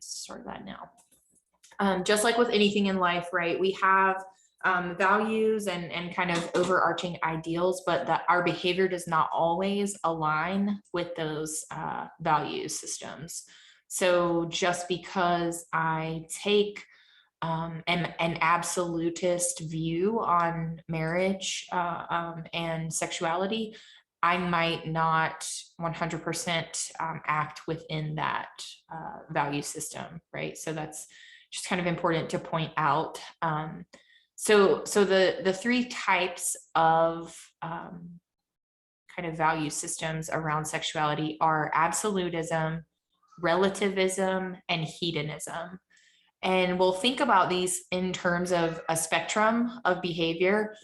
start that now. Just like with anything in life, right? We have values and kind of overarching ideals, but that our behavior does not always align with those value systems. So just because I take an absolutist view on marriage and sexuality, I might not 100% act within that value system, right? So that's just kind of important to point out. So the three types of kind of value systems around sexuality are absolutism, relativism, and hedonism. And we'll think about these in terms of a spectrum of behavior,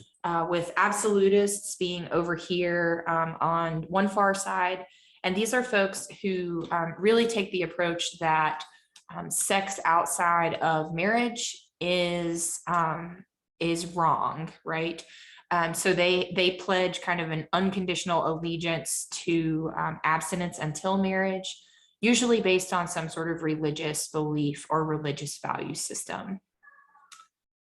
with absolutists being over here on one far side. And these are folks who really take the approach that sex outside of marriage is wrong, right? So they pledge kind of an unconditional allegiance to abstinence until marriage, usually based on some sort of religious belief or religious value system.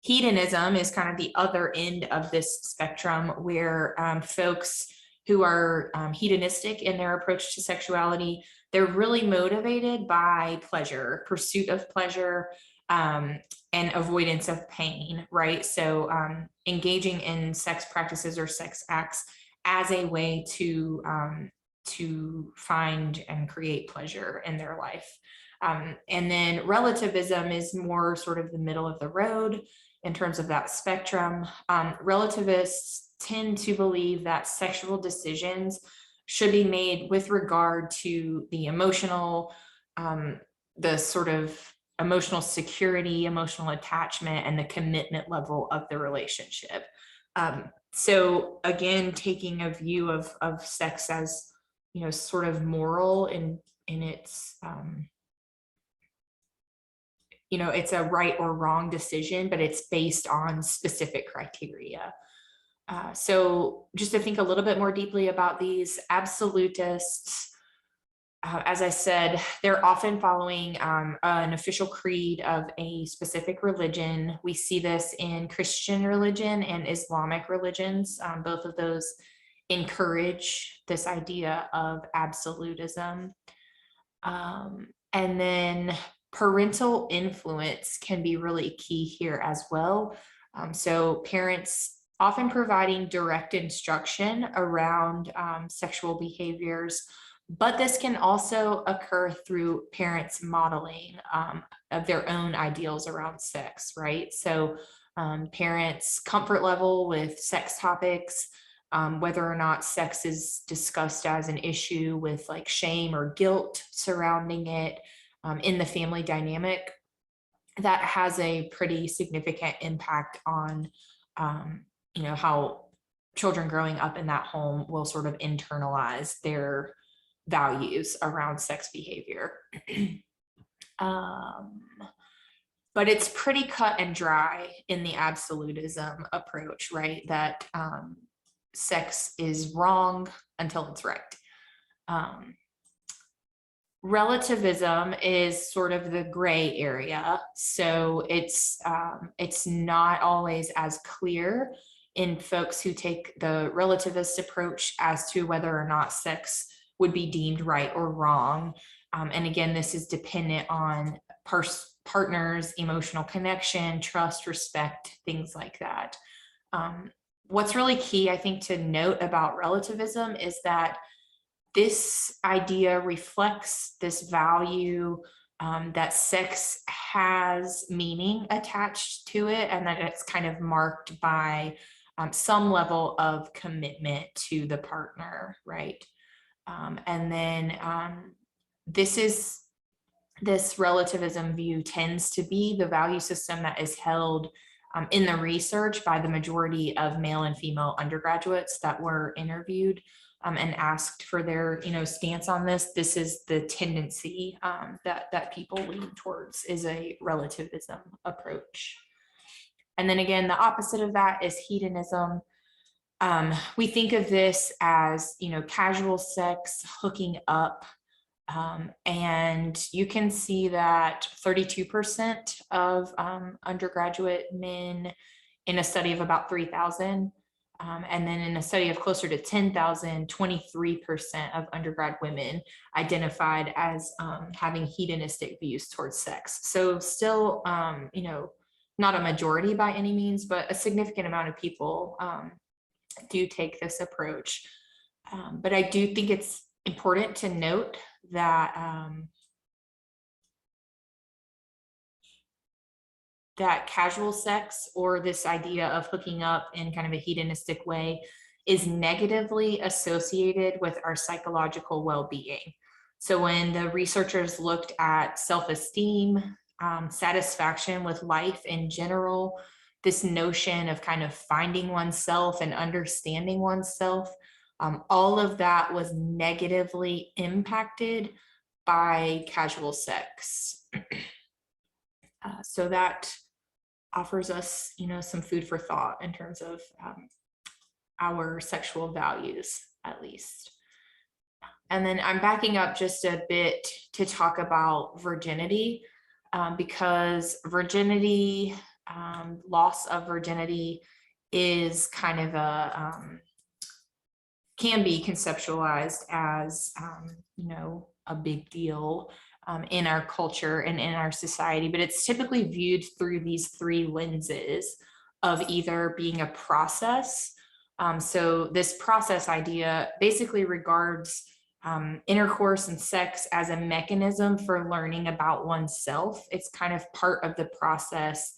Hedonism is kind of the other end of this spectrum, where folks who are hedonistic in their approach to sexuality, they're really motivated by pleasure, pursuit of pleasure, and avoidance of pain, right? So engaging in sex practices or sex acts as a way to find and create pleasure in their life. And then relativism is more sort of the middle of the road in terms of that spectrum. Relativists tend to believe that sexual decisions should be made with regard to the emotional, the sort of emotional security, emotional attachment, and the commitment level of the relationship. So again, taking a view of sex as, you know, sort of moral in its, you know, it's a right or wrong decision, but it's based on specific criteria. So just to think a little bit more deeply about these absolutists, as I said, they're often following an official creed of a specific religion. We see this in Christian religion and Islamic religions. Both of those encourage this idea of absolutism. And then parental influence can be really key here as well. So parents often providing direct instruction around sexual behaviors, but this can also occur through parents modeling of their own ideals around sex, right? So parents' comfort level with sex topics, whether or not sex is discussed as an issue with like shame or guilt surrounding it in the family dynamic, that has a pretty significant impact on you know, how children growing up in that home will sort of internalize their values around sex behavior. But it's pretty cut and dry in the absolutism approach, right? That sex is wrong until it's right. Relativism is sort of the gray area. So it's not always as clear in folks who take the relativist approach as to whether or not sex would be deemed right or wrong. And again, this is dependent on partners, emotional connection, trust, respect, things like that. What's really key, I think, to note about relativism is that this idea reflects this value that sex has meaning attached to it, and that it's kind of marked by some level of commitment to the partner, right? And then this relativism view tends to be the value system that is held in the research by the majority of male and female undergraduates that were interviewed and asked for their, you know, stance on this. This is the tendency that people lean towards, is a relativism approach. And then again, the opposite of that is hedonism. We think of this as, you know, casual sex, hooking up, And you can see that 32% of undergraduate men in a study of about 3,000, and then in a study of closer to 10,000, 23% of undergrad women identified as having hedonistic views towards sex. So still, you know, not a majority by any means, but a significant amount of people do take this approach. But I do think it's important to note that that casual sex, or this idea of hooking up in kind of a hedonistic way, is negatively associated with our psychological well-being. So when the researchers looked at self-esteem, satisfaction with life in general, this notion of kind of finding oneself and understanding oneself, all of that was negatively impacted by casual sex. So that offers us, you know, some food for thought in terms of our sexual values, at least. And then I'm backing up just a bit to talk about virginity, because virginity, loss of virginity is kind of a, can be conceptualized as, you know, a big deal in our culture and in our society, but it's typically viewed through these three lenses of either being a process. So this process idea basically regards intercourse and sex as a mechanism for learning about oneself. It's kind of part of the process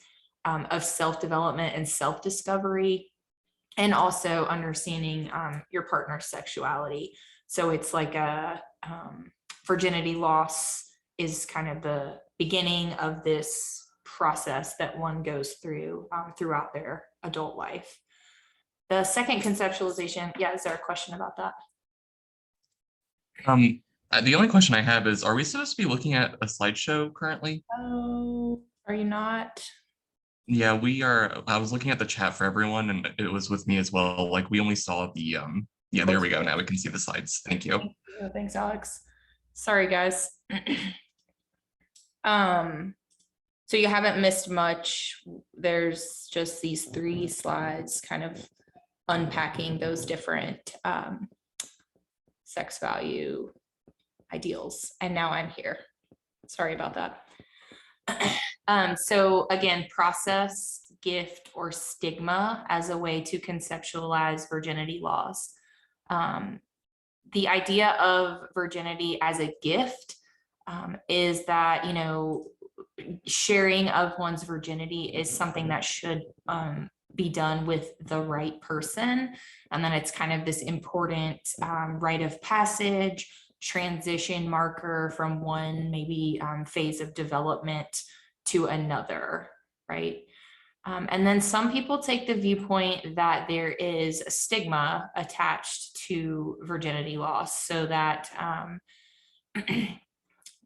of self-development and self-discovery, and also understanding your partner's sexuality. So it's like a virginity loss is kind of the beginning of this process that one goes through throughout their adult life. The second conceptualization, yeah, is there a question about that? The only question I have is, are we supposed to be looking at a slideshow currently? Oh, are you not? Yeah, we are. I was looking at the chat for everyone, and it was with me as well. Like, we only saw the, yeah, there we go. Now we can see the slides. Thank you. Thank you. Thanks, Alex. Sorry, guys. So you haven't missed much. There's just these three slides kind of unpacking those different sex value ideals. And now I'm here. Sorry about that. So again, process, gift, or stigma as a way to conceptualize virginity loss. The idea of virginity as a gift is that, you know, sharing of one's virginity is something that should be done with the right person. And then it's kind of this important rite of passage, transition marker from one maybe phase of development to another, right? And then some people take the viewpoint that there is a stigma attached to virginity loss, so that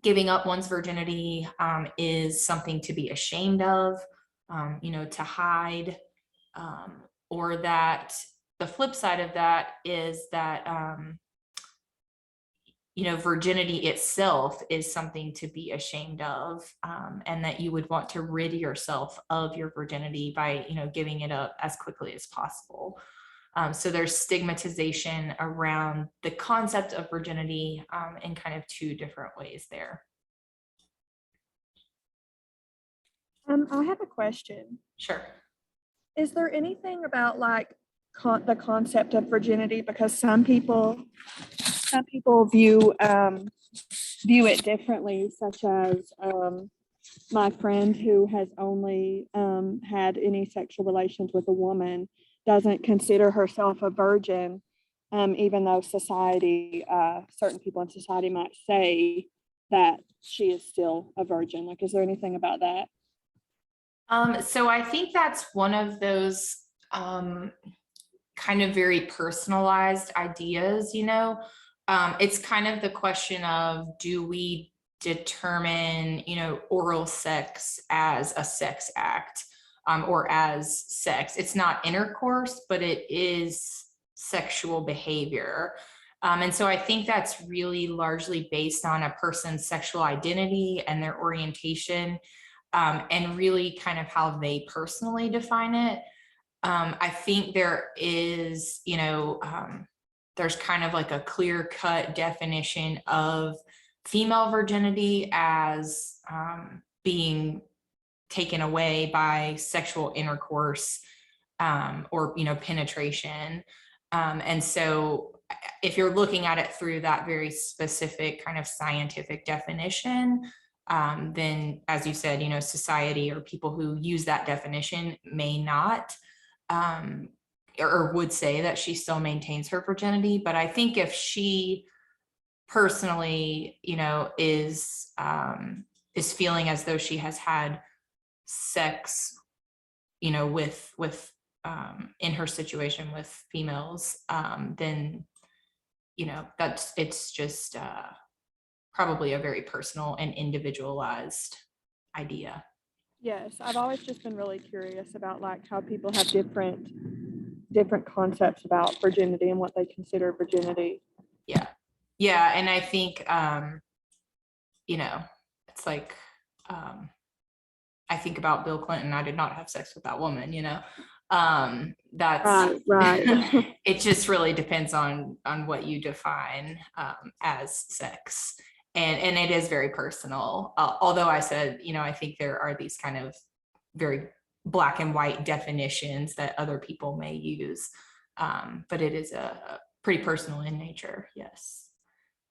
giving up one's virginity is something to be ashamed of, you know, to hide, or that the flip side of that is that, you know, virginity itself is something to be ashamed of, and that you would want to rid yourself of your virginity by, you know, giving it up as quickly as possible. So there's stigmatization around the concept of virginity in kind of two different ways there. I have a question. Sure. Is there anything about like the concept of virginity? Because some people view it differently, such as my friend who has only had any sexual relations with a woman doesn't consider herself a virgin, even though society, certain people in society might say that she is still a virgin. Like, is there anything about that? So I think that's one of those kind of very personalized ideas, you know. It's kind of the question of, do we determine, you know, oral sex as a sex act or as sex? It's not intercourse, but it is sexual behavior. And so I think that's really largely based on a person's sexual identity and their orientation, and really kind of how they personally define it. I think there is, there's kind of like a clear-cut definition of female virginity as being taken away by sexual intercourse, or penetration. And so if you're looking at it through that very specific kind of scientific definition, then as you said, society or people who use that definition may not, or would say that she still maintains her virginity. But I think if she personally, is feeling as though she has had sex, with in her situation with females, then, it's just probably a very personal and individualized idea. Yes, I've always just been really curious about like how people have different concepts about virginity and what they consider virginity. Yeah, and I think it's like I think about Bill Clinton. I did not have sex with that woman, that's right. It just really depends on what you define as sex. And it is very personal. Although I said, I think there are these kind of very black and white definitions that other people may use. But it is a pretty personal in nature. Yes.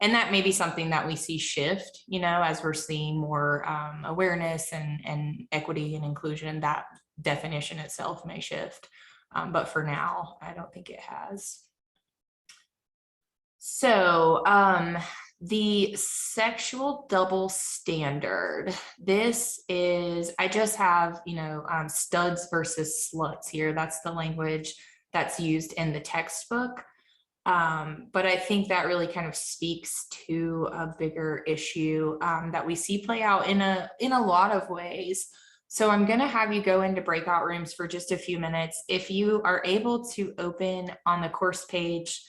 And that may be something that we see shift, as we're seeing more awareness and equity and inclusion, that definition itself may shift. But for now, I don't think it has. So the sexual double standard, this is, I just have, studs versus sluts here. That's the language that's used in the textbook. But I think that really kind of speaks to a bigger issue that we see play out in a lot of ways. So I'm going to have you go into breakout rooms for just a few minutes. If you are able to open on the course page,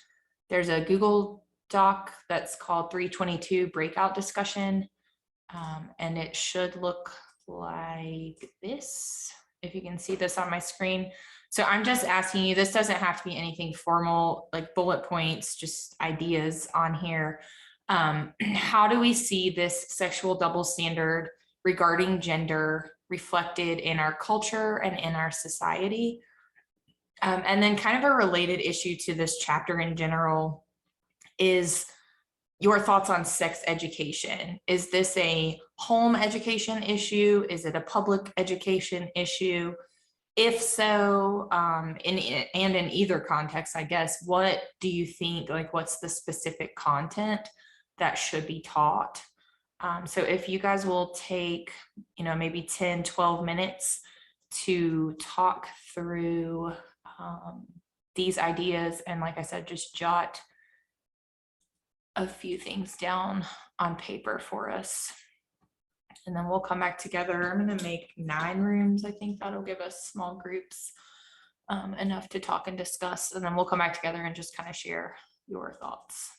there's a Google Doc that's called 322 breakout discussion. And it should look like this, if you can see this on my screen. So I'm just asking you, this doesn't have to be anything formal, like bullet points, just ideas on here. How do we see this sexual double standard regarding gender reflected in our culture and in our society? And then kind of a related issue to this chapter in general is your thoughts on sex education. Is this a home education issue? Is it a public education issue? If so, in either context, I guess, what do you think, like, what's the specific content that should be taught? So if you guys will take, maybe 10, 12 minutes to talk through these ideas. And like I said, just jot a few things down on paper for us. And then we'll come back together. I'm going to make 9 rooms. I think that'll give us small groups enough to talk and discuss. And then we'll come back together and just kind of share your thoughts.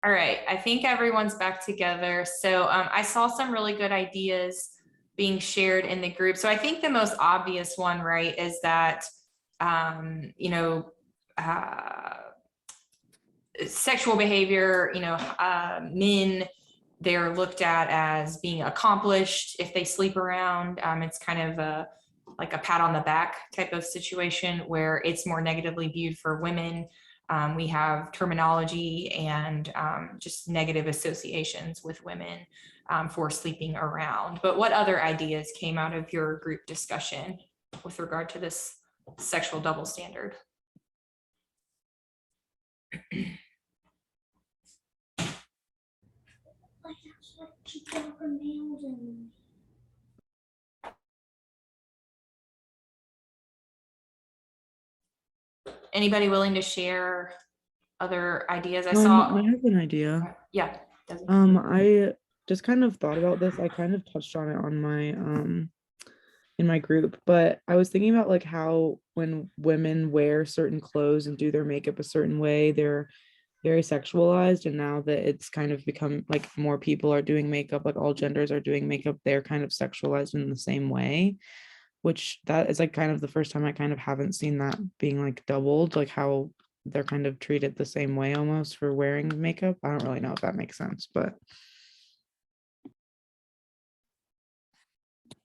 All right, I think everyone's back together. So I saw some really good ideas being shared in the group. So I think the most obvious one, right, is that, sexual behavior, men, they're looked at as being accomplished if they sleep around. It's kind of like a pat on the back type of situation where it's more negatively viewed for women. We have terminology and just negative associations with women for sleeping around. But what other ideas came out of your group discussion with regard to this sexual double standard? Anybody willing to share other ideas? I saw. I have an idea. Yeah. I just kind of thought about this. I kind of touched on it on in my group, but I was thinking about like how when women wear certain clothes and do their makeup a certain way, they're very sexualized. And now that it's kind of become like more people are doing makeup, like all genders are doing makeup, they're kind of sexualized in the same way, which that is like kind of the first time I kind of haven't seen that being like doubled, like how they're kind of treated the same way almost for wearing makeup. I don't really know if that makes sense, but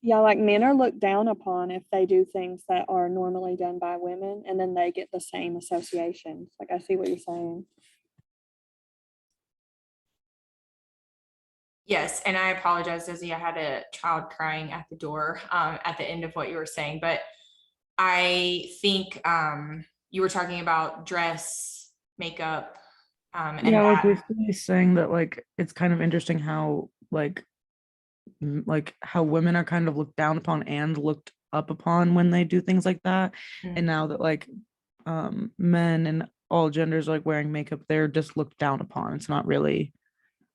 Yeah, like men are looked down upon if they do things that are normally done by women, and then they get the same associations. Like, I see what you're saying. Yes, and I apologize, Izzy. I had a child crying at the door at the end of what you were saying, but I think you were talking about dress, makeup, and yeah, like that. basically saying that like it's kind of interesting how like how women are kind of looked down upon and looked up upon when they do things like that. And now that like men and all genders are like wearing makeup, they're just looked down upon. It's not really,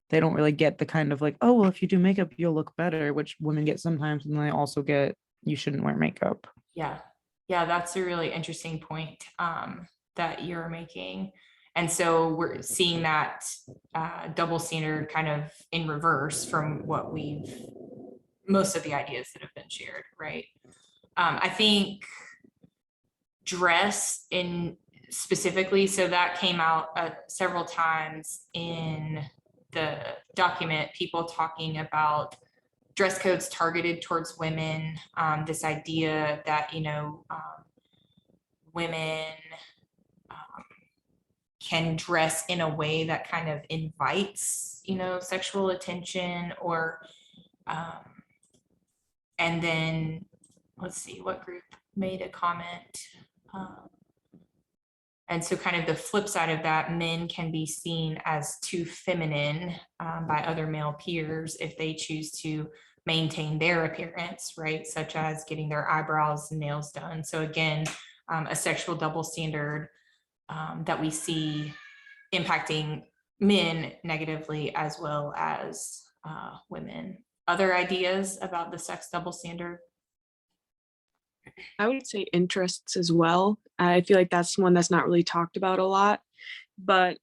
they don't really get the kind of like, oh well, if you do makeup you'll look better, which women get sometimes, and they also get you shouldn't wear makeup. Yeah, yeah, that's a really interesting point that you're making. And so we're seeing that double standard kind of in reverse from what most of the ideas that have been shared, right? I think dress in specifically, so that came out several times in the document, people talking about dress codes targeted towards women, this idea that, women can dress in a way that kind of invites, sexual attention or, and then let's see what group made a comment. And so kind of the flip side of that, men can be seen as too feminine by other male peers if they choose to maintain their appearance, right? Such as getting their eyebrows and nails done. So again, a sexual double standard that we see impacting men negatively as well as women. Other ideas about the sex double standard? I would say interests as well. I feel like that's one that's not really talked about a lot, but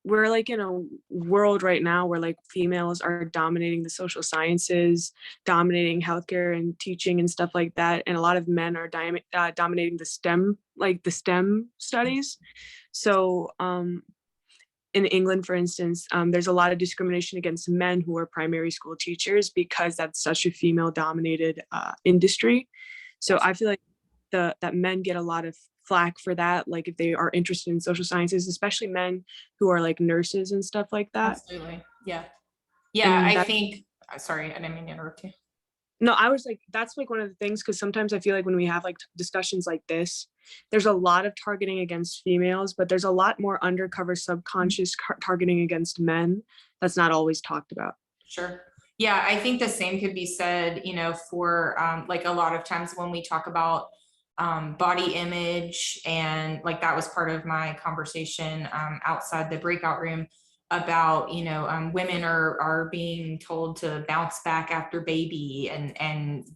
we're like in a world right now where like females are dominating the social sciences, dominating healthcare and teaching and stuff like that, and a lot of men are dominating the STEM studies. So in England, for instance, there's a lot of discrimination against men who are primary school teachers because that's such a female-dominated industry. So I feel like that men get a lot of flack for that, like if they are interested in social sciences, especially men who are like nurses and stuff like that. Absolutely. Yeah. Yeah, And I think, sorry, I didn't mean to interrupt you. No, I was like, that's like one of the things, because sometimes I feel like when we have like discussions like this, there's a lot of targeting against females, but there's a lot more undercover subconscious targeting against men that's not always talked about. Sure. Yeah, I think the same could be said, for like a lot of times when we talk about body image, and like that was part of my conversation outside the breakout room about, women are being told to bounce back after baby, and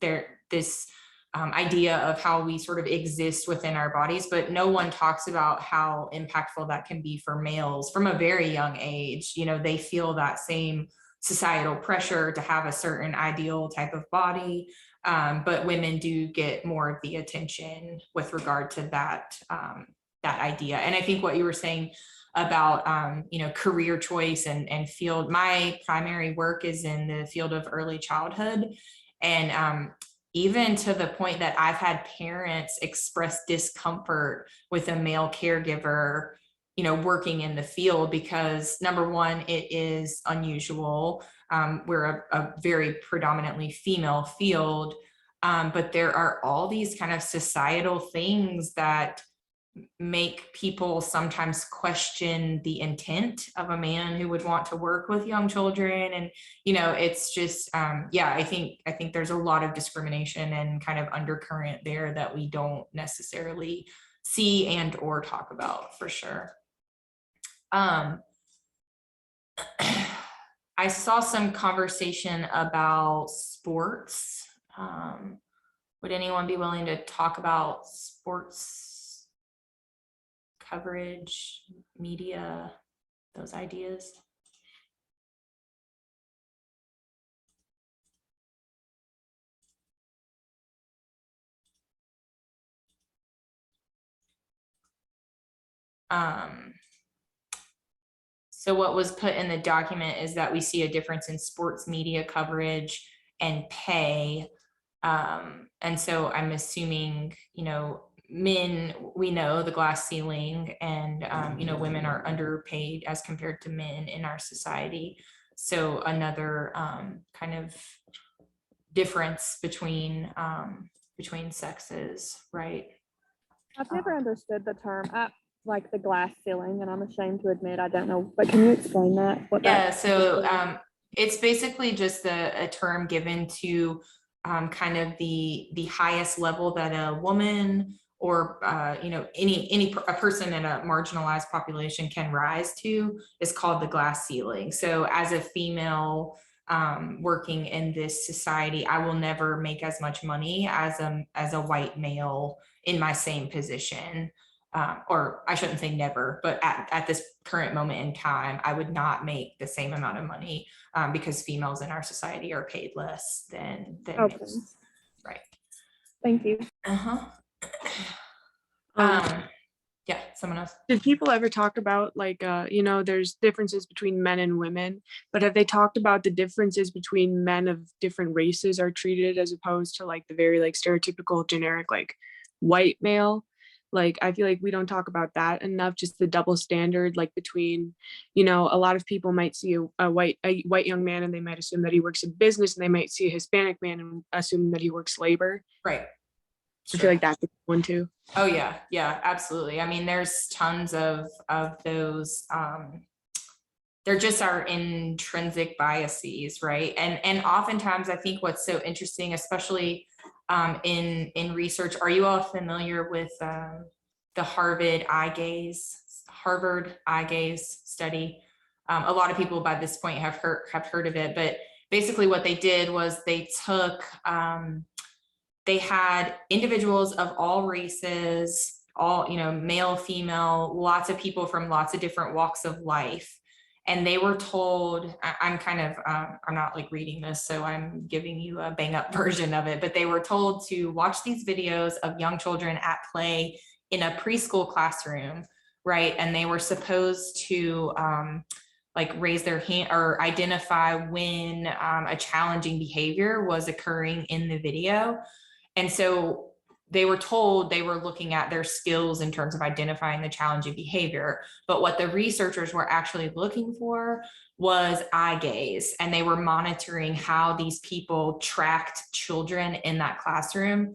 this idea of how we sort of exist within our bodies, but no one talks about how impactful that can be for males from a very young age. They feel that same societal pressure to have a certain ideal type of body, but women do get more of the attention with regard to that idea. And I think what you were saying about career choice and field, my primary work is in the field of early childhood, and even to the point that I've had parents express discomfort with a male caregiver working in the field, because number one, it is unusual. We're a very predominantly female field, but there are all these kind of societal things that make people sometimes question the intent of a man who would want to work with young children. And it's just I think there's a lot of discrimination and kind of undercurrent there that we don't necessarily see and or talk about, for sure. I saw some conversation about sports. Would anyone be willing to talk about sports coverage, media, those ideas? So what was put in the document is that we see a difference in sports media coverage and pay. And so I'm assuming, men, we know the glass ceiling, and, women are underpaid as compared to men in our society. So another kind of difference between sexes, right? I've never understood the term. Like the glass ceiling, and I'm ashamed to admit I don't know, but can you explain that? Yeah, so it's basically just a term given to kind of the highest level that a woman or a person in a marginalized population can rise to is called the glass ceiling. So as a female working in this society, I will never make as much money as a white male in my same position. Or I shouldn't say never, but at this current moment in time, I would not make the same amount of money because females in our society are paid less than Okay. males. Right. Thank you. Uh-huh. Yeah, someone else. Did people ever talk about there's differences between men and women, but have they talked about the differences between men of different races are treated as opposed to like the very like stereotypical generic like white male? Like, I feel like we don't talk about that enough, just the double standard, like between, a lot of people might see a white young man and they might assume that he works in business, and they might see a Hispanic man and assume that he works labor. Right. I feel like that's one too. Oh yeah, absolutely. I mean, there's tons of those. They're just our intrinsic biases, right? And oftentimes, I think what's so interesting, especially in research, are you all familiar with the Harvard eye gaze study? A lot of people by this point have heard of it, but basically what they did was they took they had individuals of all races, all, male, female, lots of people from lots of different walks of life. And they were told, I'm kind of, I'm not like reading this, so I'm giving you a bang up version of it, but they were told to watch these videos of young children at play in a preschool classroom, right? And they were supposed to like raise their hand or identify when a challenging behavior was occurring in the video. And so they were told they were looking at their skills in terms of identifying the challenging behavior. But what the researchers were actually looking for was eye gaze. And they were monitoring how these people tracked children in that classroom.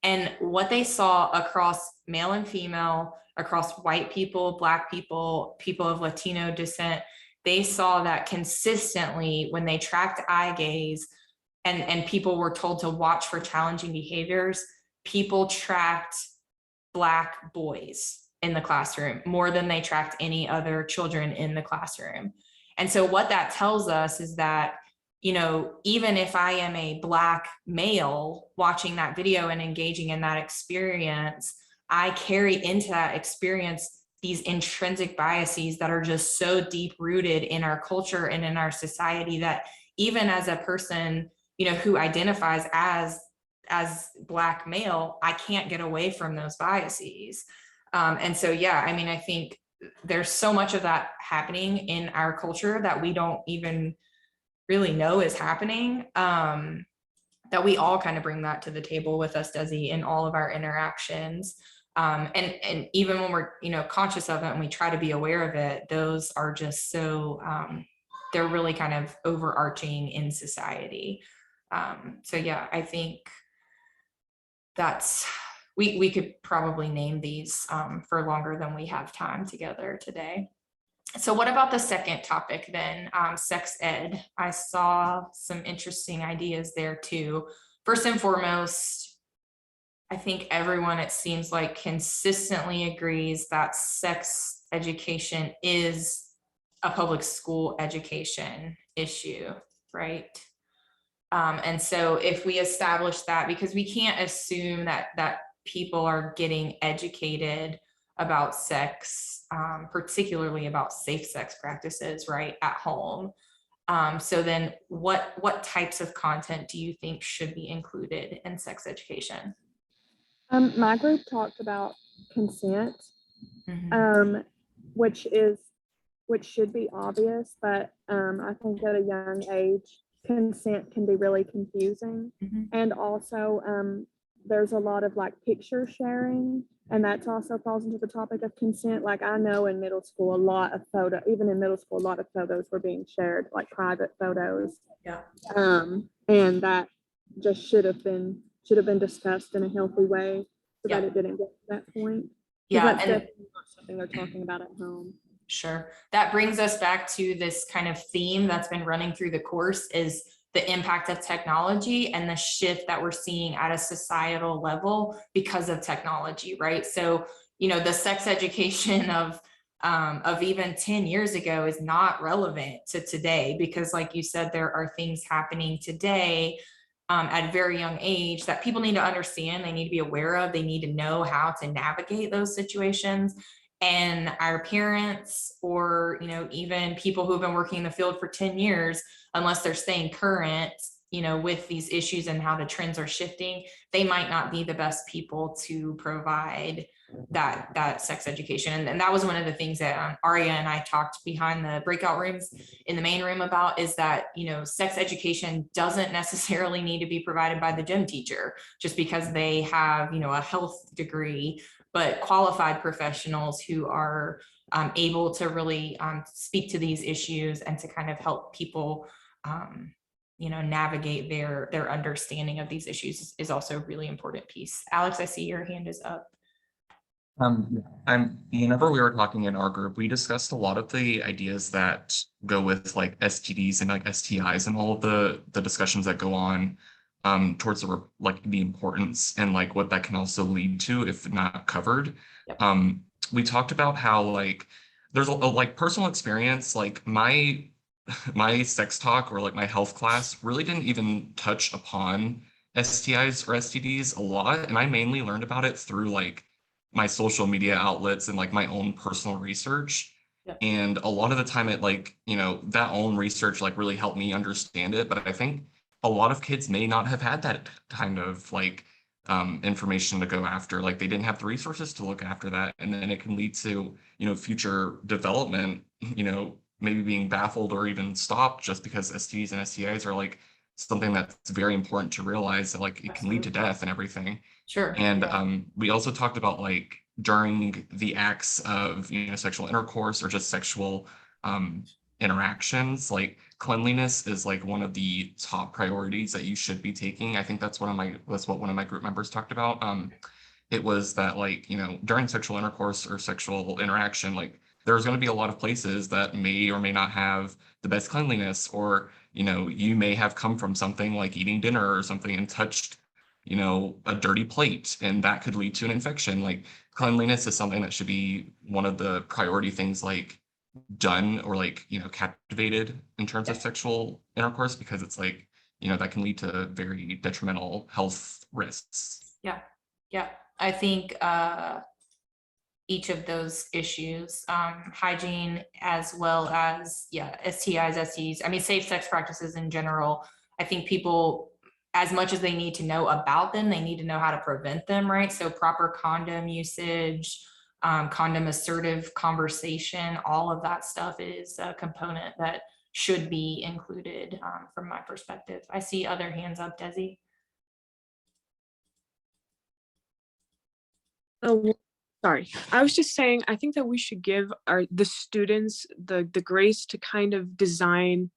And what they saw across male and female, across white people, Black people, people of Latino descent, they saw that consistently when they tracked eye gaze, and people were told to watch for challenging behaviors, people tracked Black boys in the classroom more than they tracked any other children in the classroom. And so what that tells us is that, even if I am a Black male watching that video and engaging in that experience, I carry into that experience these intrinsic biases that are just so deep rooted in our culture and in our society that even as a person, who identifies as Black male, I can't get away from those biases. And so, yeah, I mean, I think there's so much of that happening in our culture that we don't even really know is happening, that we all kind of bring that to the table with us, Desi, in all of our interactions. And even when we're, conscious of it and we try to be aware of it, those are just so, they're really kind of overarching in society. So yeah, I think that's, we could probably name these for longer than we have time together today. So what about the second topic then, sex ed? I saw some interesting ideas there too. First and foremost, I think everyone, it seems like, consistently agrees that sex education is a public school education issue, right? And so if we establish that, because we can't assume that people are getting educated about sex, particularly about safe sex practices, right, at home. So then what types of content do you think should be included in sex education? My group talked about consent, Mhm. which should be obvious, but I think at a young age, consent can be really confusing. Mhm. And also, there's a lot of like picture sharing, and that also falls into the topic of consent. Like I know in middle school, even in middle school, a lot of photos were being shared, like private photos. Yeah. And that just should have been discussed in a healthy way so that Yeah. it didn't get to that point. Yeah, That's and definitely not something they're talking about at home. sure. That brings us back to this kind of theme that's been running through the course, is the impact of technology and the shift that we're seeing at a societal level because of technology, right? So, the sex education of even 10 years ago is not relevant to today, because like you said, there are things happening today at a very young age that people need to understand, they need to be aware of, they need to know how to navigate those situations. And our parents, or even people who have been working in the field for 10 years, unless they're staying current with these issues and how the trends are shifting, they might not be the best people to provide that sex education. And that was one of the things that Aria and I talked behind the breakout rooms in the main room about, is that sex education doesn't necessarily need to be provided by the gym teacher just because they have a health degree, but qualified professionals who are able to really speak to these issues and to kind of help people navigate their understanding of these issues is also a really important piece. Alex, I see your hand is up. Whenever we were talking in our group, we discussed a lot of the ideas that go with like STDs and like STIs and all of the discussions that go on towards the importance and like what that can also lead to if not covered. Yep. We talked about how like there's a like personal experience, like my sex talk or like my health class really didn't even touch upon STIs or STDs a lot, and I mainly learned about it through like my social media outlets and like my own personal research. Yep. And a lot of the time it like, that own research like really helped me understand it. But I think a lot of kids may not have had that kind of like information to go after. Like they didn't have the resources to look after that. And then it can lead to, future development, maybe being baffled or even stopped just because STDs and STIs are like something that's very important to realize that like it can lead to death and everything. Sure. And Yeah. we also talked about like during the acts of sexual intercourse or just sexual interactions, like cleanliness is like one of the top priorities that you should be taking. I think that's what one of my group members talked about. It was that like during sexual intercourse or sexual interaction, like there's going to be a lot of places that may or may not have the best cleanliness, or you may have come from something like eating dinner or something and touched a dirty plate, and that could lead to an infection. Like cleanliness is something that should be one of the priority things like done or like captivated in terms of Yeah. sexual intercourse, because it's like that can lead to very detrimental health risks. Yeah. I think each of those issues, hygiene as well as STIs, STs, I mean safe sex practices in general, I think people, as much as they need to know about them, they need to know how to prevent them, right? So proper condom usage, condom assertive conversation, all of that stuff is a component that should be included from my perspective. I see other hands up, Desi. Oh, sorry. I was just saying, I think that we should give the students the grace to kind of design.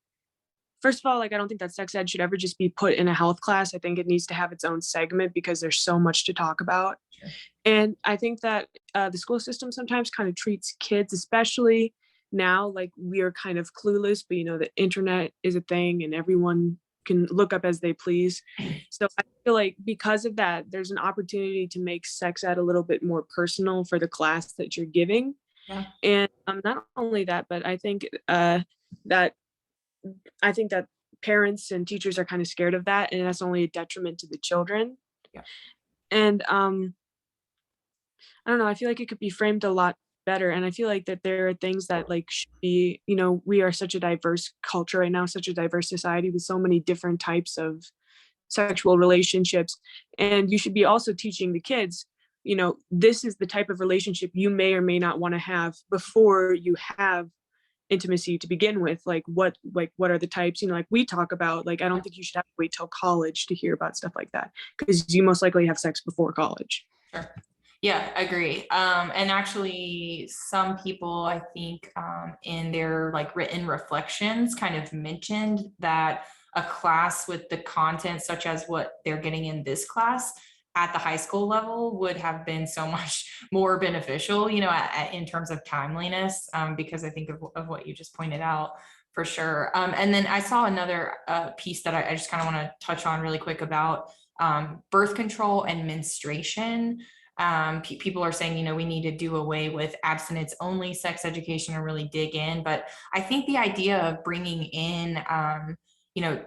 First of all, like I don't think that sex ed should ever just be put in a health class. I think it needs to have its own segment because there's so much to talk about. Sure. And I think that the school system sometimes kind of treats kids, especially now, like we are kind of clueless, but the internet is a thing and everyone can look up as they please. So I feel like because of that, there's an opportunity to make sex ed a little bit more personal for the class that you're giving. Yeah. And not only that, but I think that parents and teachers are kind of scared of that, and that's only a detriment to the children. Yeah. And I don't know, I feel like it could be framed a lot better. And I feel like that there are things that like should be, we are such a diverse culture right now, such a diverse society with so many different types of sexual relationships. And you should be also teaching the kids, this is the type of relationship you may or may not want to have before you have intimacy to begin with. Like what are the types, like we talk about, like, I don't think you should have to wait till college to hear about stuff like that, because you most likely have sex before college. Sure. Yeah, I agree. And actually some people, I think, in their like written reflections kind of mentioned that a class with the content such as what they're getting in this class at the high school level would have been so much more beneficial, in terms of timeliness, because I think of what you just pointed out for sure. And then I saw another piece that I just kind of want to touch on really quick about birth control and menstruation. People are saying, we need to do away with abstinence only sex education and really dig in. But I think the idea of bringing in,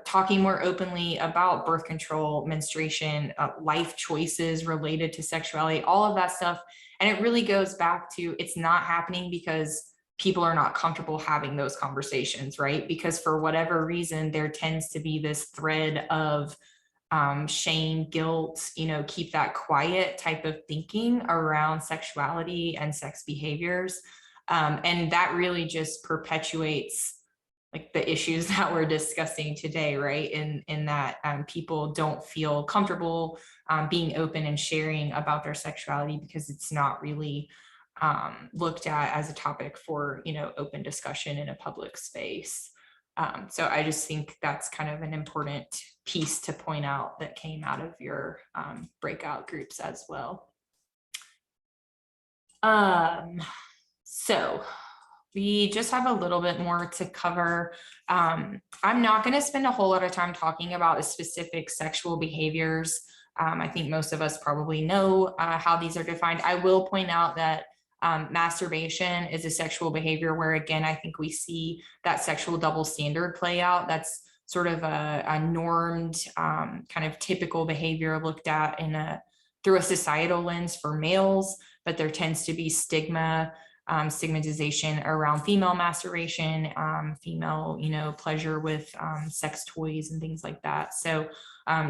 talking more openly about birth control, menstruation, life choices related to sexuality, all of that stuff. And it really goes back to, it's not happening because people are not comfortable having those conversations, right? Because for whatever reason, there tends to be this thread of shame, guilt, keep that quiet type of thinking around sexuality and sex behaviors. And that really just perpetuates like the issues that we're discussing today, right? In that people don't feel comfortable being open and sharing about their sexuality because it's not really looked at as a topic for, open discussion in a public space. So I just think that's kind of an important piece to point out that came out of your breakout groups as well. So we just have a little bit more to cover. I'm not going to spend a whole lot of time talking about specific sexual behaviors. I think most of us probably know how these are defined. I will point out that masturbation is a sexual behavior where, again, I think we see that sexual double standard play out. That's sort of a normed kind of typical behavior looked at through a societal lens for males, but there tends to be stigmatization around female masturbation, female, pleasure with sex toys and things like that. So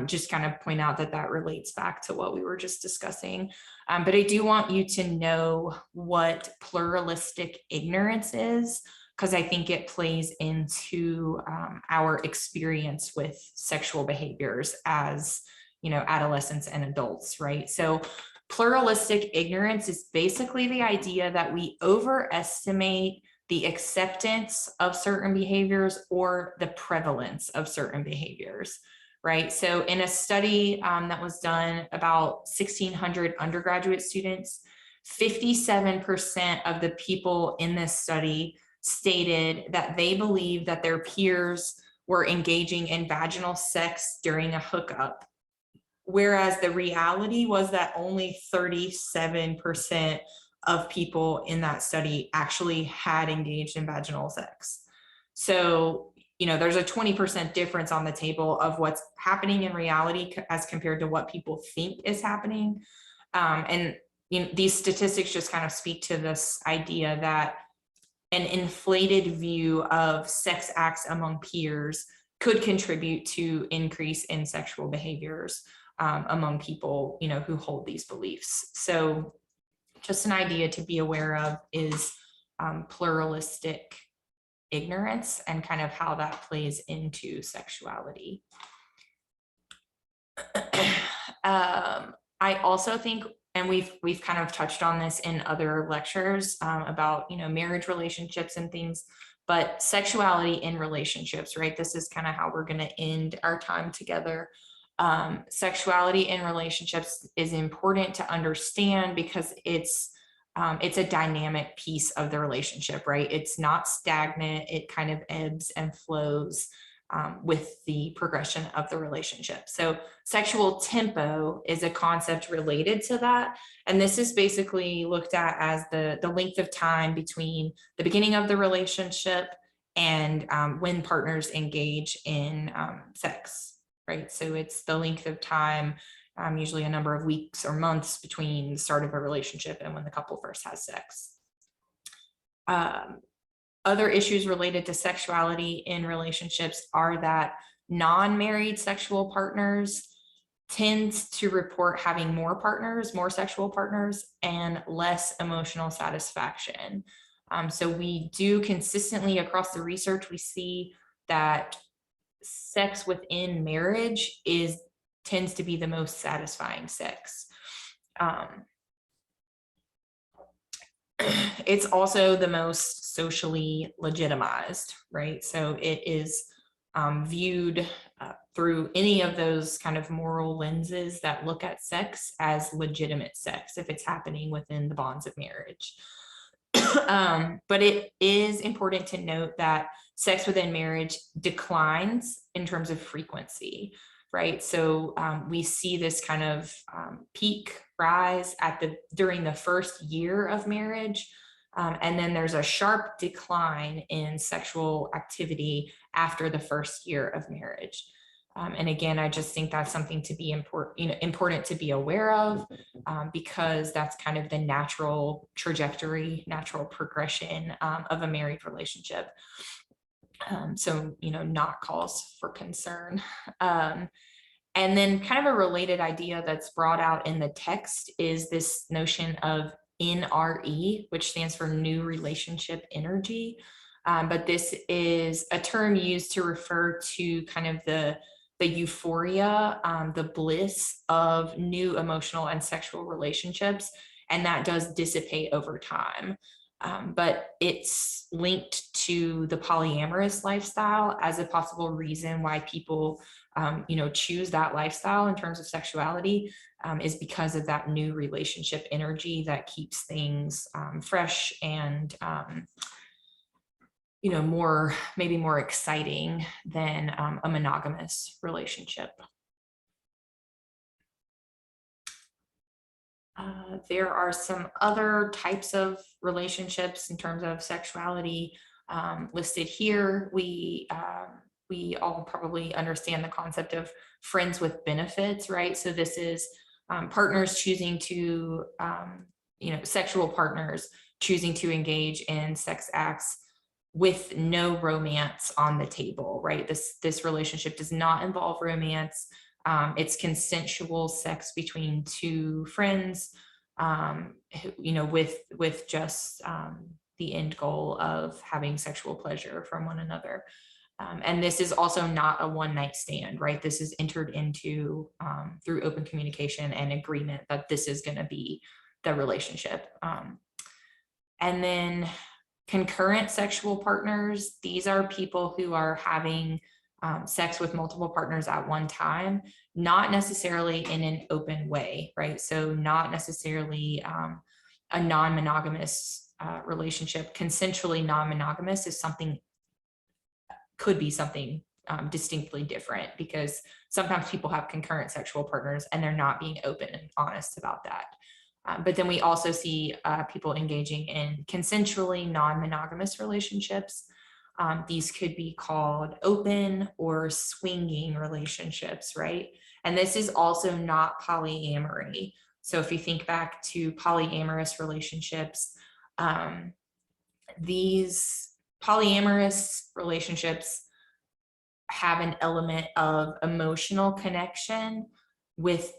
just kind of point out that relates back to what we were just discussing. But I do want you to know what pluralistic ignorance is, because I think it plays into our experience with sexual behaviors as, adolescents and adults, right? So pluralistic ignorance is basically the idea that we overestimate the acceptance of certain behaviors or the prevalence of certain behaviors, right? So in a study that was done about 1,600 undergraduate students, 57% of the people in this study stated that they believed that their peers were engaging in vaginal sex during a hookup, whereas the reality was that only 37% of people in that study actually had engaged in vaginal sex. So, there's a 20% difference on the table of what's happening in reality as compared to what people think is happening. And these statistics just kind of speak to this idea that an inflated view of sex acts among peers could contribute to increase in sexual behaviors among people, who hold these beliefs. So just an idea to be aware of is pluralistic ignorance and kind of how that plays into sexuality. I also think, and we've kind of touched on this in other lectures about, marriage relationships and things, but sexuality in relationships, right? This is kind of how we're going to end our time together. Sexuality in relationships is important to understand because it's a dynamic piece of the relationship, right? It's not stagnant. It kind of ebbs and flows with the progression of the relationship. So sexual tempo is a concept related to that. And this is basically looked at as the length of time between the beginning of the relationship and when partners engage in sex, right? So it's the length of time, usually a number of weeks or months between the start of a relationship and when the couple first has sex. Other issues related to sexuality in relationships are that non-married sexual partners tend to report having more partners, more sexual partners, and less emotional satisfaction. So we do consistently across the research, we see that sex within marriage tends to be the most satisfying sex. It's also the most socially legitimized, right? So it is viewed through any of those kind of moral lenses that look at sex as legitimate sex if it's happening within the bonds of marriage. But it is important to note that sex within marriage declines in terms of frequency, right? So we see this kind of peak rise during the first year of marriage. And then there's a sharp decline in sexual activity after the first year of marriage. And again, I just think that's something to be important to be aware of, because that's kind of the natural trajectory, natural progression of a married relationship. So, not cause for concern. And then kind of a related idea that's brought out in the text is this notion of NRE, which stands for new relationship energy. But this is a term used to refer to kind of the euphoria, the bliss of new emotional and sexual relationships, and that does dissipate over time. But it's linked to the polyamorous lifestyle as a possible reason why people, choose that lifestyle in terms of sexuality, is because of that new relationship energy that keeps things fresh and maybe more exciting than a monogamous relationship. There are some other types of relationships in terms of sexuality listed here. We all probably understand the concept of friends with benefits, right? So this is partners choosing to, sexual partners choosing to engage in sex acts with no romance on the table, right? This relationship does not involve romance. It's consensual sex between two friends, with just the end goal of having sexual pleasure from one another. And this is also not a one-night stand, right? This is entered into through open communication and agreement that this is going to be the relationship. And then concurrent sexual partners, these are people who are having sex with multiple partners at one time, not necessarily in an open way, right? So not necessarily a non-monogamous relationship. Consensually non-monogamous could be something distinctly different, because sometimes people have concurrent sexual partners and they're not being open and honest about that. But then we also see people engaging in consensually non-monogamous relationships. These could be called open or swinging relationships, right? And this is also not polyamory. So if you think back to polyamorous relationships, these polyamorous relationships have an element of emotional connection with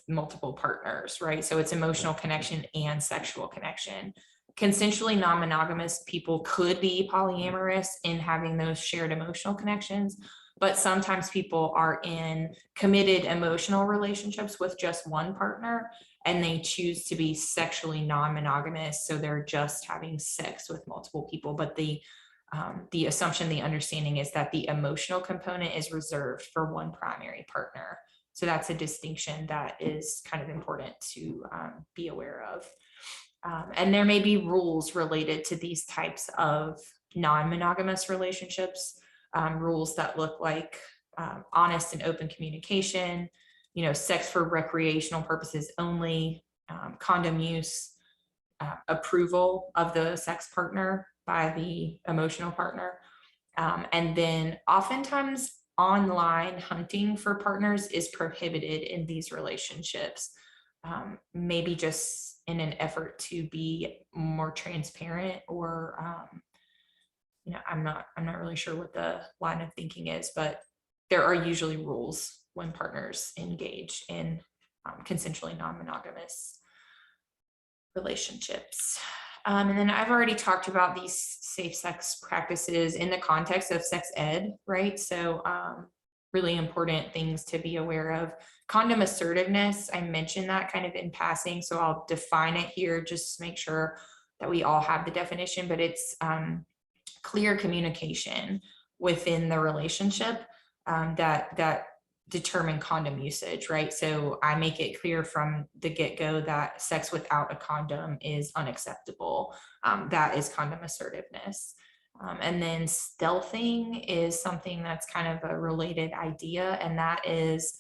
multiple partners, right? So it's emotional connection and sexual connection. Consensually non-monogamous people could be polyamorous in having those shared emotional connections, but sometimes people are in committed emotional relationships with just one partner and they choose to be sexually non-monogamous. So they're just having sex with multiple people, but the assumption, the understanding is that the emotional component is reserved for one primary partner. So that's a distinction that is kind of important to be aware of. And there may be rules related to these types of non-monogamous relationships, rules that look like honest and open communication, sex for recreational purposes only, condom use, approval of the sex partner by the emotional partner, And then oftentimes online hunting for partners is prohibited in these relationships. Maybe just in an effort to be more transparent, or I'm not really sure what the line of thinking is, but there are usually rules when partners engage in consensually non-monogamous relationships. And then I've already talked about these safe sex practices in the context of sex ed, right? So really important things to be aware of. Condom assertiveness, I mentioned that kind of in passing, so I'll define it here, just make sure that we all have the definition, but it's clear communication within the relationship that determine condom usage, right? So I make it clear from the get-go that sex without a condom is unacceptable. That is condom assertiveness. And then stealthing is something that's kind of a related idea, and that is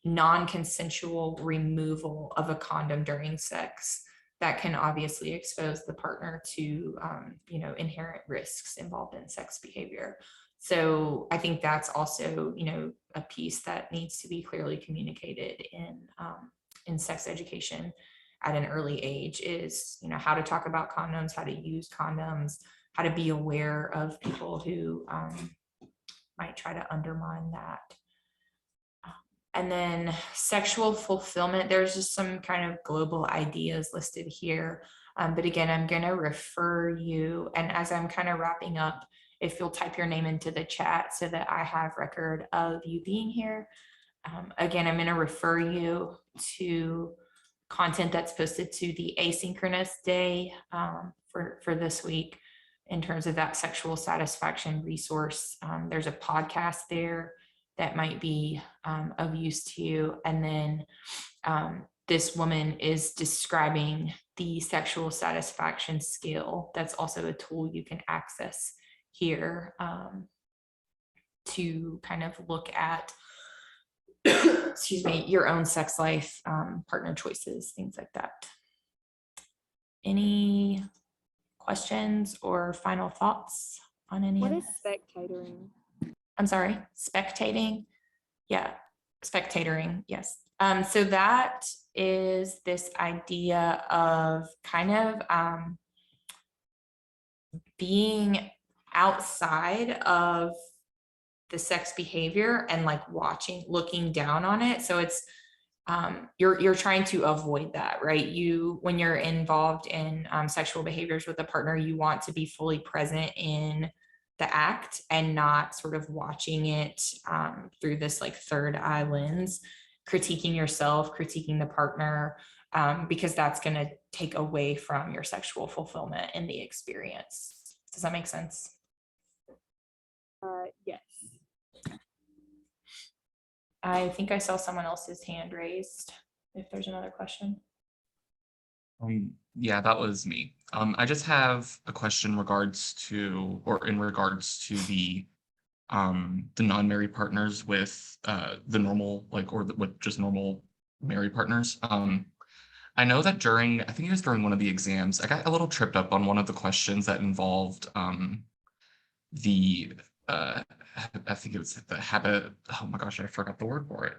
non-consensual removal of a condom during sex that can obviously expose the partner to inherent risks involved in sex behavior. So I think that's also a piece that needs to be clearly communicated in sex education at an early age, is how to talk about condoms, how to use condoms, how to be aware of people who might try to undermine that. And then sexual fulfillment, there's just some kind of global ideas listed here. But again, I'm going to refer you, and as I'm kind of wrapping up, if you'll type your name into the chat so that I have record of you being here. Again, I'm going to refer you to content that's posted to the asynchronous day for this week in terms of that sexual satisfaction resource. There's a podcast there that might be of use to you. And then this woman is describing the sexual satisfaction scale. That's also a tool you can access here to kind of look at, excuse me, your own sex life, partner choices, things like that. Any questions or final thoughts on any What of is this? spectatoring? I'm sorry, spectating. Yeah, spectatoring. Yes. So that is this idea of kind of being outside of the sex behavior and like watching, looking down on it. So it's you're trying to avoid that, right? When you're involved in sexual behaviors with a partner, you want to be fully present in the act and not sort of watching it through this like third eye lens, critiquing yourself, critiquing the partner, because that's going to take away from your sexual fulfillment in the experience. Does that make sense? Yes. I think I saw someone else's hand raised. If there's another question. Yeah, that was me. I just have a question in regards to the non-married partners with the normal, like, or with just normal married partners. I know that I think it was during one of the exams, I got a little tripped up on one of the questions that involved I think it was the habit. Oh my gosh, I forgot the word for it.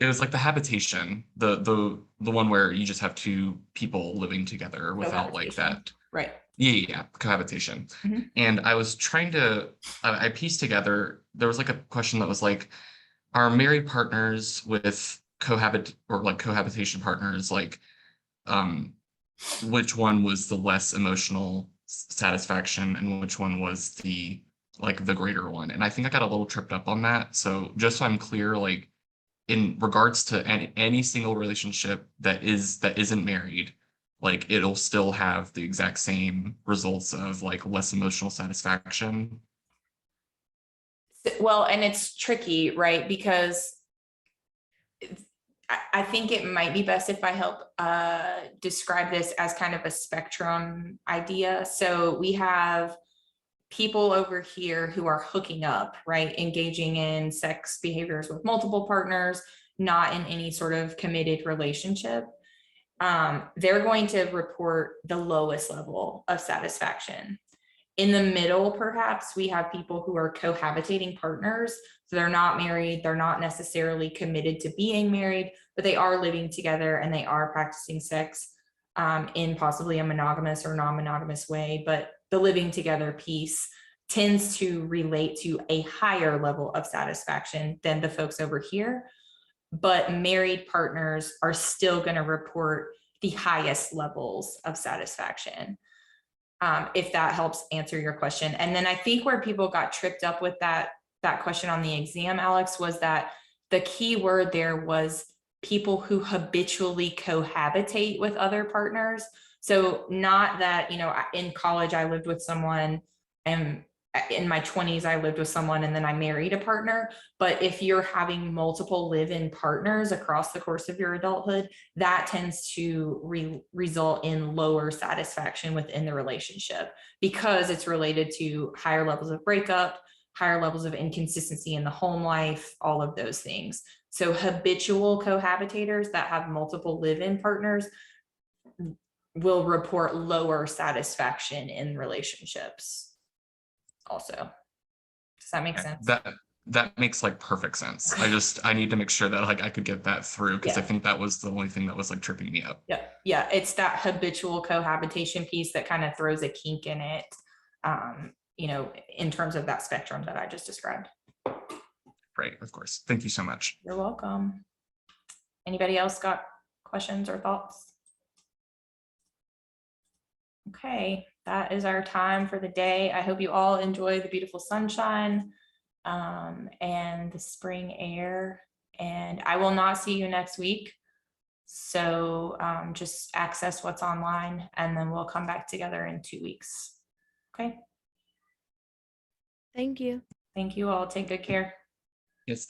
It was like the habitation, the one where you just have two people living together without like Cohabitation. that. Right. Yeah, cohabitation. Mhm. And I was trying to, I pieced together, there was like a question that was like, are married partners with cohabitation partners, like, which one was the less emotional satisfaction and which one was the greater one? And I think I got a little tripped up on that. So just so I'm clear, like, in regards to any single relationship that isn't married, like, it'll still have the exact same results of like less emotional satisfaction. Well, and it's tricky, right? Because I think it might be best if I help describe this as kind of a spectrum idea. So we have people over here who are hooking up, right? Engaging in sex behaviors with multiple partners, not in any sort of committed relationship. They're going to report the lowest level of satisfaction. In the middle, perhaps, we have people who are cohabitating partners. So they're not married, they're not necessarily committed to being married, but they are living together and they are practicing sex in possibly a monogamous or non-monogamous way. But the living together piece tends to relate to a higher level of satisfaction than the folks over here. But married partners are still going to report the highest levels of satisfaction. If that helps answer your question. And then I think where people got tripped up with that question on the exam, Alex, was that the key word there was people who habitually cohabitate with other partners. So not that, in college I lived with someone, and in my 20s I lived with someone and then I married a partner. But if you're having multiple live-in partners across the course of your adulthood, that tends to result in lower satisfaction within the relationship, because it's related to higher levels of breakup, higher levels of inconsistency in the home life, all of those things. So habitual cohabitators that have multiple live-in partners will report lower satisfaction in relationships also. Does that make sense? That makes like perfect sense. I need to make sure that like I could get that through, because I think that was the only thing that was like tripping me up. Yeah, it's that habitual cohabitation piece that kind of throws a kink in it, in terms of that spectrum that I just described. Great, of course. Thank you so much. You're welcome. Anybody else got questions or thoughts? Okay, that is our time for the day. I hope you all enjoy the beautiful sunshine and the spring air. And I will not see you next week. So just access what's online, and then we'll come back together in 2 weeks. Okay. Thank you. Thank you all. Take good care.